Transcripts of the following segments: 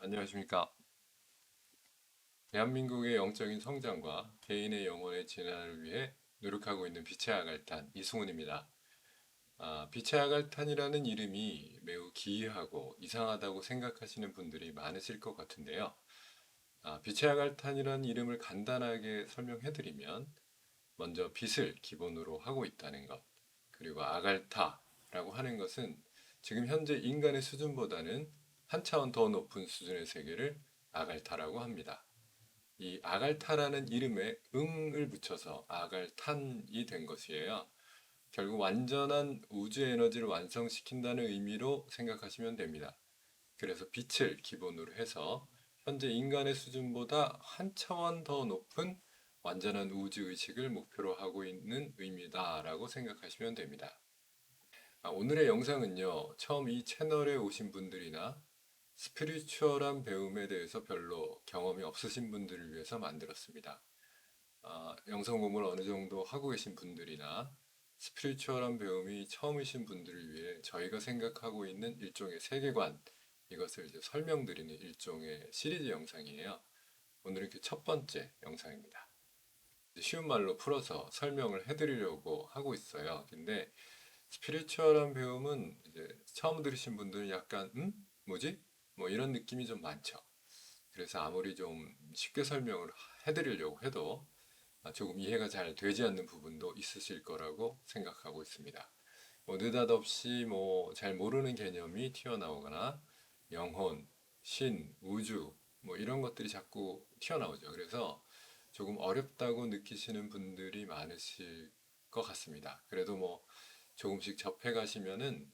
안녕하십니까. 대한민국의 영적인 성장과 개인의 영혼의 진화를 위해 노력하고 있는 빛의 아갈탄 이승훈입니다. 빛의 아갈탄이라는 이름이 매우 기이하고 이상하다고 생각하시는 분들이 많으실 것 같은데요. 빛의 아갈탄이라는 이름을 간단하게 설명해드리면 먼저 빛을 기본으로 하고 있다는 것, 그리고 아갈타라고 하는 것은 지금 현재 인간의 수준보다는 한 차원 더 높은 수준의 세계를 아갈타라고 합니다. 이 아갈타라는 이름에 응을 붙여서 아갈탄이 된 것이에요. 결국 완전한 우주 에너지를 완성시킨다는 의미로 생각하시면 됩니다. 그래서 빛을 기본으로 해서 현재 인간의 수준보다 한 차원 더 높은 완전한 우주 의식을 목표로 하고 있는 의미다라고 생각하시면 됩니다. 오늘의 영상은요, 처음 이 채널에 오신 분들이나 스피리추얼한 배움에 대해서 별로 경험이 없으신 분들을 위해서 만들었습니다. 영성 공부를 어느 정도 하고 계신 분들이나 스피리추얼한 배움이 처음이신 분들을 위해 저희가 생각하고 있는 일종의 세계관, 이것을 이제 설명드리는 일종의 시리즈 영상이에요. 오늘은 그 첫 번째 영상입니다. 쉬운 말로 풀어서 설명을 해드리려고 하고 있어요. 근데 스피리추얼한 배움은 이제 처음 들으신 분들은 약간 뭐지? 뭐 이런 느낌이 좀 많죠. 그래서 아무리 좀 쉽게 설명을 해드리려고 해도 조금 이해가 잘 되지 않는 부분도 있으실 거라고 생각하고 있습니다. 뭐 느닷없이 뭐 잘 모르는 개념이 튀어나오거나 영혼, 신, 우주 뭐 이런 것들이 자꾸 튀어나오죠. 그래서 조금 어렵다고 느끼시는 분들이 많으실 것 같습니다. 그래도 뭐 조금씩 접해 가시면은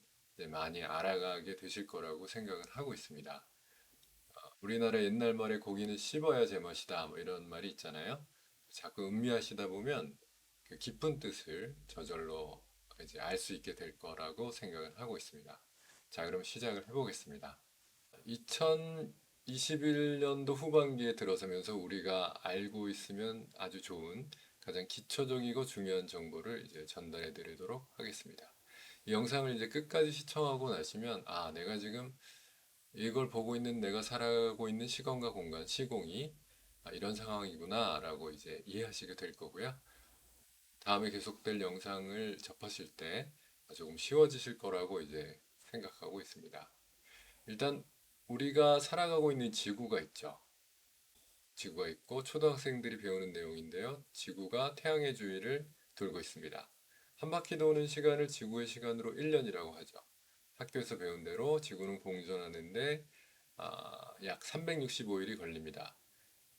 많이 알아가게 되실 거라고 생각을 하고 있습니다. 우리나라 옛날 말에 고기는 씹어야 제맛이다 뭐 이런 말이 있잖아요. 자꾸 음미하시다 보면 그 깊은 뜻을 저절로 이제 알 수 있게 될 거라고 생각을 하고 있습니다. 자, 그럼 시작을 해보겠습니다. 2021년도 후반기에 들어서면서 우리가 알고 있으면 아주 좋은 가장 기초적이고 중요한 정보를 이제 전달해 드리도록 하겠습니다. 이 영상을 이제 끝까지 시청하고 나시면 내가 지금 이걸 보고 있는 내가 살아가고 있는 시간과 공간, 시공이 이런 상황이구나 라고 이제 이해하시게 될 거고요. 다음에 계속될 영상을 접하실 때 조금 쉬워지실 거라고 이제 생각하고 있습니다. 일단 우리가 살아가고 있는 지구가 있죠. 지구가 있고 초등학생들이 배우는 내용인데요. 지구가 태양의 주위를 돌고 있습니다. 한 바퀴 도는 시간을 지구의 시간으로 1년이라고 하죠. 학교에서 배운 대로 지구는 공전하는데 약 365일이 걸립니다.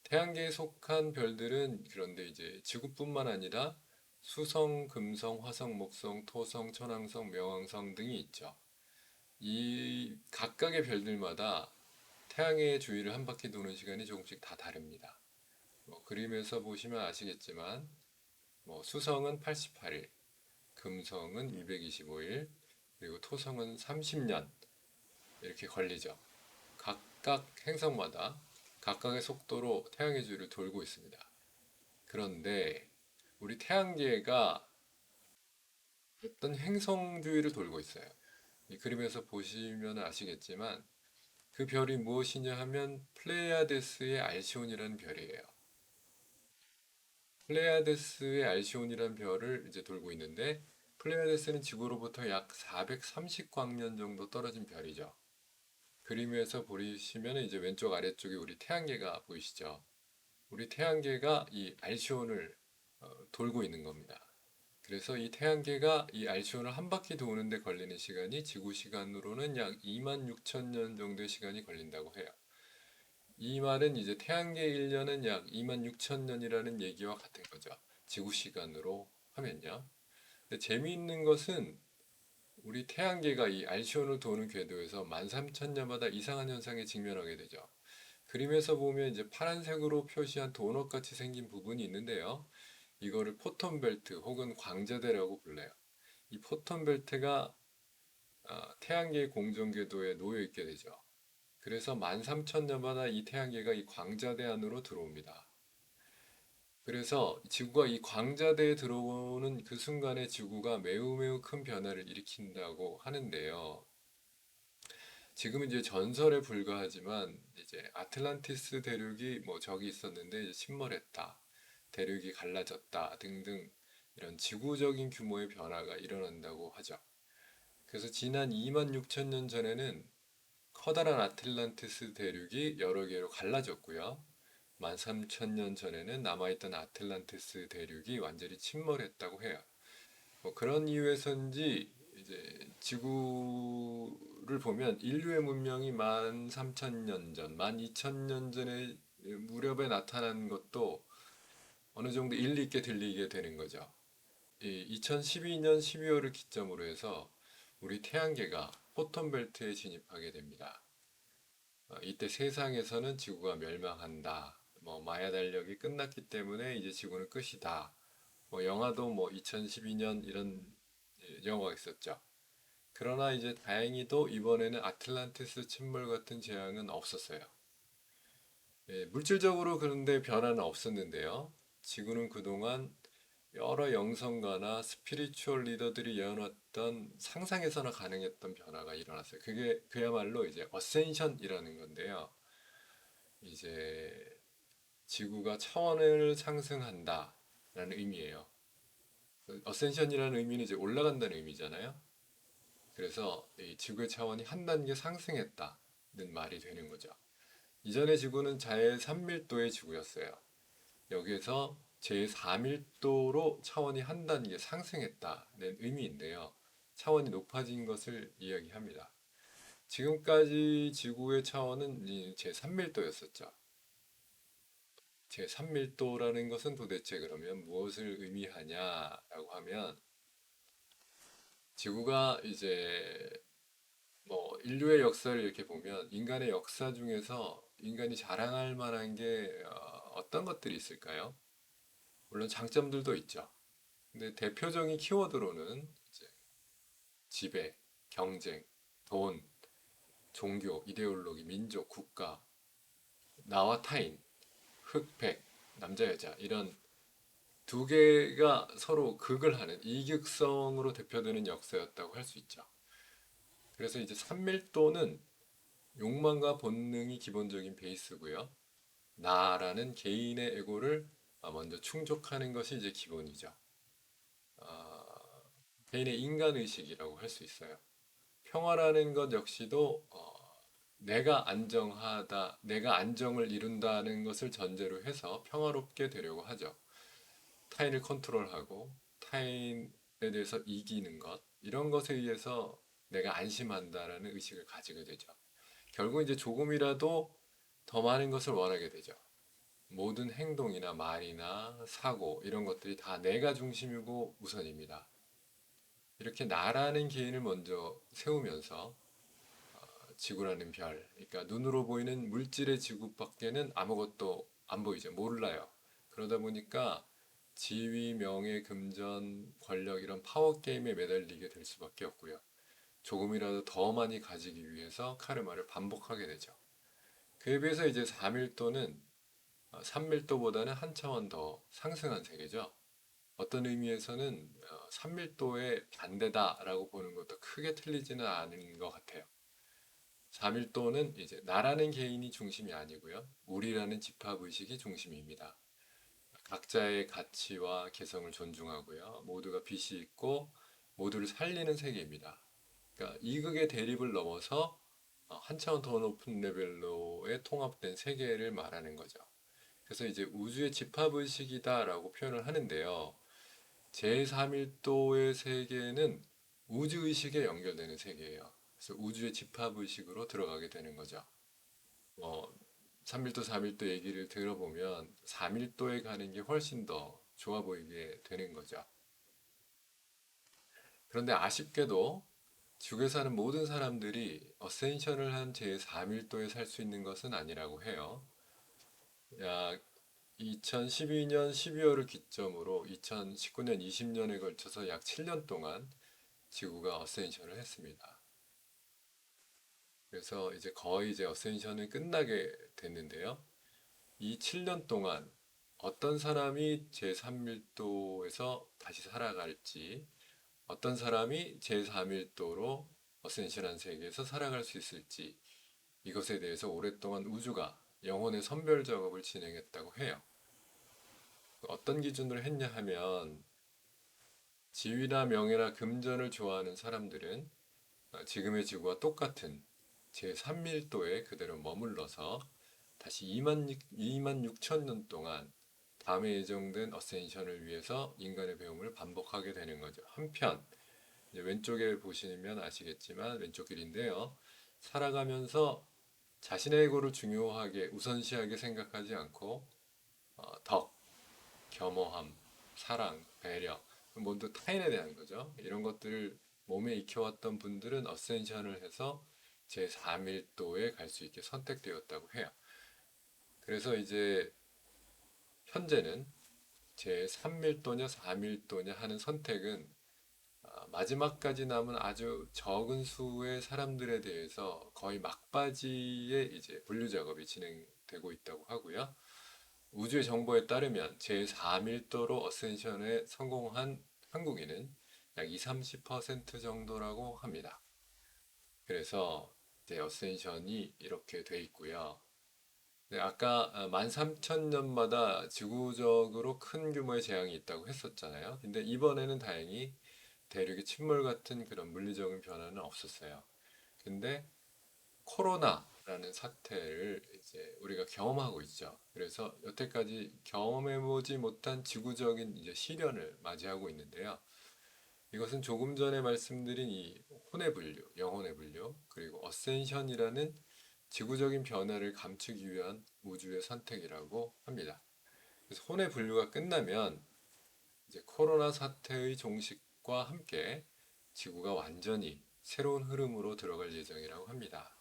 태양계에 속한 별들은 그런데 이제 지구뿐만 아니라 수성, 금성, 화성, 목성, 토성, 천왕성, 명왕성 등이 있죠. 이 각각의 별들마다 태양의 주위를 한 바퀴 도는 시간이 조금씩 다 다릅니다. 그림에서 보시면 아시겠지만 수성은 88일, 금성은 225일, 그리고 토성은 30년 이렇게 걸리죠. 각각 행성마다 각각의 속도로 태양의 주위를 돌고 있습니다. 그런데 우리 태양계가 어떤 행성 주위를 돌고 있어요. 이 그림에서 보시면 아시겠지만 그 별이 무엇이냐 하면 플레이아데스의 알시온이라는 별이에요. 플레이아데스의 알시온이라는 별을 이제 돌고 있는데 플레이아데스는 지구로부터 약 430광년 정도 떨어진 별이죠. 그림에서 보시면 이제 왼쪽 아래쪽에 우리 태양계가 보이시죠? 우리 태양계가 이 알시온을 돌고 있는 겁니다. 그래서 이 태양계가 이 알시온을 한 바퀴 도는데 걸리는 시간이 지구 시간으로는 약 2만 6천 년 정도의 시간이 걸린다고 해요. 이 말은 이제 태양계 1년은 약 2만 6천 년이라는 얘기와 같은 거죠. 지구 시간으로 하면요. 근데 재미있는 것은 우리 태양계가 이 알시온을 도는 궤도에서 13,000년마다 이상한 현상에 직면하게 되죠. 그림에서 보면 이제 파란색으로 표시한 도넛 같이 생긴 부분이 있는데요. 이거를 포톤 벨트 혹은 광자대라고 불러요. 이 포톤 벨트가 태양계의 공전 궤도에 놓여 있게 되죠. 그래서 13,000년마다 이 태양계가 이 광자대 안으로 들어옵니다. 그래서 지구가 이 광자대에 들어오는 그 순간에 지구가 매우 매우 큰 변화를 일으킨다고 하는데요. 지금은 이제 전설에 불과하지만 이제 아틀란티스 대륙이 뭐 적이 있었는데 이제 침몰했다, 대륙이 갈라졌다 등등 이런 지구적인 규모의 변화가 일어난다고 하죠. 그래서 지난 2만 6천 년 전에는 커다란 아틀란티스 대륙이 여러 개로 갈라졌고요. 1만 3천 년 전에는 남아있던 아틀란티스 대륙이 완전히 침몰했다고 해요. 뭐 그런 이유에서인지 이제 지구를 보면 인류의 문명이 1만 3천 년 전, 1만 2천 년 전에 무렵에 나타난 것도 어느 정도 일리 있게 들리게 되는 거죠. 이 2012년 12월을 기점으로 해서 우리 태양계가 포톤 벨트에 진입하게 됩니다. 이때 세상에서는 지구가 멸망한다. 뭐 마야 달력이 끝났기 때문에 이제 지구는 끝이다. 뭐 영화도 뭐 2012년 이런 영화가 있었죠. 그러나 이제 다행히도 이번에는 아틀란티스 침몰 같은 재앙은 없었어요. 물질적으로 그런데 변화는 없었는데요. 지구는 그동안 여러 영성가나 스피리추얼 리더들이 예언했던 상상에서나 가능했던 변화가 일어났어요. 그게 그야말로 이제 어센션이라는 건데요. 이제 지구가 차원을 상승한다라는 의미예요. 어센션이라는 의미는 이제 올라간다는 의미잖아요. 그래서 이 지구의 차원이 한 단계 상승했다는 말이 되는 거죠. 이전의 지구는 제3밀도의 지구였어요. 여기에서 제4밀도로 차원이 한 단계 상승했다는 의미인데요. 차원이 높아진 것을 이야기합니다. 지금까지 지구의 차원은 제3밀도였었죠. 제3밀도라는 것은 도대체 그러면 무엇을 의미하냐라고 하면 지구가 이제 뭐 인류의 역사를 이렇게 보면 인간의 역사 중에서 인간이 자랑할 만한 게 어떤 것들이 있을까요? 물론 장점들도 있죠. 근데 대표적인 키워드로는 이제 지배, 경쟁, 돈, 종교, 이데올로기, 민족, 국가, 나와 타인, 흑백, 남자, 여자 이런 두 개가 서로 극을 하는 이극성으로 대표되는 역사였다고 할 수 있죠. 그래서 이제 산밀도는 욕망과 본능이 기본적인 베이스고요. 나라는 개인의 에고를 먼저 충족하는 것이 이제 기본이죠. 아, 개인의 인간의식이라고 할 수 있어요. 평화라는 것 역시도 내가 안정하다, 내가 안정을 이룬다는 것을 전제로 해서 평화롭게 되려고 하죠. 타인을 컨트롤하고 타인에 대해서 이기는 것, 이런 것에 의해서 내가 안심한다라는 의식을 가지게 되죠. 결국 이제 조금이라도 더 많은 것을 원하게 되죠. 모든 행동이나 말이나 사고 이런 것들이 다 내가 중심이고 우선입니다. 이렇게 나라는 개인을 먼저 세우면서 지구라는 별, 그러니까 눈으로 보이는 물질의 지구밖에는 아무것도 안 보이죠. 몰라요. 그러다 보니까 지위, 명예, 금전, 권력 이런 파워 게임에 매달리게 될 수밖에 없고요. 조금이라도 더 많이 가지기 위해서 카르마를 반복하게 되죠. 그에 비해서 이제 4밀도는 3밀도보다는 한 차원 더 상승한 세계죠. 어떤 의미에서는 3밀도의 반대다라고 보는 것도 크게 틀리지는 않은 것 같아요. 4밀도는 이제 나라는 개인이 중심이 아니고요. 우리라는 집합의식이 중심입니다. 각자의 가치와 개성을 존중하고요. 모두가 빛이 있고 모두를 살리는 세계입니다. 그러니까 이극의 대립을 넘어서 한 차원 더 높은 레벨로의 통합된 세계를 말하는 거죠. 그래서 이제 우주의 집합의식이다라고 표현을 하는데요. 제3밀도의 세계는 우주의식에 연결되는 세계예요. 그래서 우주의 집합의식으로 들어가게 되는 거죠. 뭐 3밀도, 4밀도 얘기를 들어보면 4밀도에 가는 게 훨씬 더 좋아 보이게 되는 거죠. 그런데 아쉽게도 지구에 사는 모든 사람들이 어센션을 한 제4밀도에 살 수 있는 것은 아니라고 해요. 약 2012년 12월을 기점으로 2019년 20년에 걸쳐서 약 7년 동안 지구가 어센션을 했습니다. 그래서 이제 거의 이제 어센션은 끝나게 됐는데요. 이 7년 동안 어떤 사람이 제3밀도에서 다시 살아갈지, 어떤 사람이 제4밀도로 어센션한 세계에서 살아갈 수 있을지 이것에 대해서 오랫동안 우주가 영혼의 선별 작업을 진행했다고 해요. 어떤 기준으로 했냐 하면 지위나 명예나 금전을 좋아하는 사람들은 지금의 지구와 똑같은 제3밀도에 그대로 머물러서 다시 2만 6천 년 동안 다음에 예정된 어센션을 위해서 인간의 배움을 반복하게 되는 거죠. 한편 이제 왼쪽에 보시면 아시겠지만 왼쪽 길인데요. 살아가면서 자신의 에고를 중요하게 우선시하게 생각하지 않고 덕, 겸허함, 사랑, 배려 모두 타인에 대한 거죠. 이런 것들을 몸에 익혀왔던 분들은 어센션을 해서 제4밀도에 갈 수 있게 선택되었다고 해요. 그래서 이제 현재는 제3밀도냐 4밀도냐 하는 선택은 마지막까지 남은 아주 적은 수의 사람들에 대해서 거의 막바지에 이제 분류 작업이 진행되고 있다고 하고요. 우주의 정보에 따르면 제4밀도로 어센션에 성공한 한국인은 약 2, 30% 정도라고 합니다. 그래서 이제 어센션이 이렇게 돼 있고요. 네, 아까 13,000년마다 지구적으로 큰 규모의 재앙이 있다고 했었잖아요. 근데 이번에는 다행히 대륙의 침몰 같은 그런 물리적인 변화는 없었어요. 근데 코로나라는 사태를 이제 우리가 경험하고 있죠. 그래서 여태까지 경험해보지 못한 지구적인 이제 시련을 맞이하고 있는데요. 이것은 조금 전에 말씀드린 이 혼의 분류, 영혼의 분류, 그리고 어센션이라는 지구적인 변화를 감추기 위한 우주의 선택이라고 합니다. 그래서 혼의 분류가 끝나면 이제 코로나 사태의 종식과 함께 지구가 완전히 새로운 흐름으로 들어갈 예정이라고 합니다.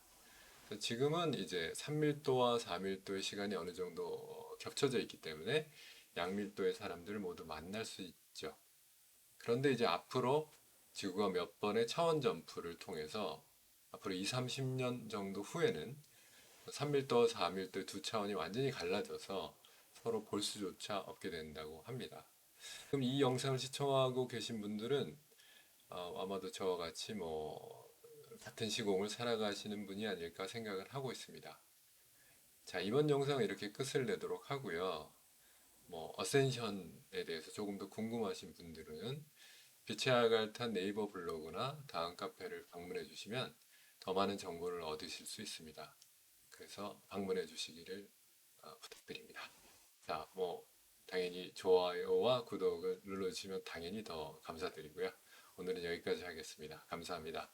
지금은 이제 3밀도와 4밀도의 시간이 어느 정도 겹쳐져 있기 때문에 양밀도의 사람들을 모두 만날 수 있죠. 그런데 이제 앞으로 지구가 몇 번의 차원 점프를 통해서 앞으로 2, 30년 정도 후에는 3밀도와 4밀도의 두 차원이 완전히 갈라져서 서로 볼 수조차 없게 된다고 합니다. 그럼 이 영상을 시청하고 계신 분들은 아마도 저와 같이 뭐 같은 시공을 살아가시는 분이 아닐까 생각을 하고 있습니다. 자, 이번 영상은 이렇게 끝을 내도록 하고요. 뭐 어센션에 대해서 조금 더 궁금하신 분들은 빛의 아갈탄 네이버 블로그나 다음 카페를 방문해 주시면 더 많은 정보를 얻으실 수 있습니다. 그래서 방문해 주시기를 부탁드립니다. 자, 뭐 당연히 좋아요와 구독을 눌러주시면 당연히 더 감사드리고요. 오늘은 여기까지 하겠습니다. 감사합니다.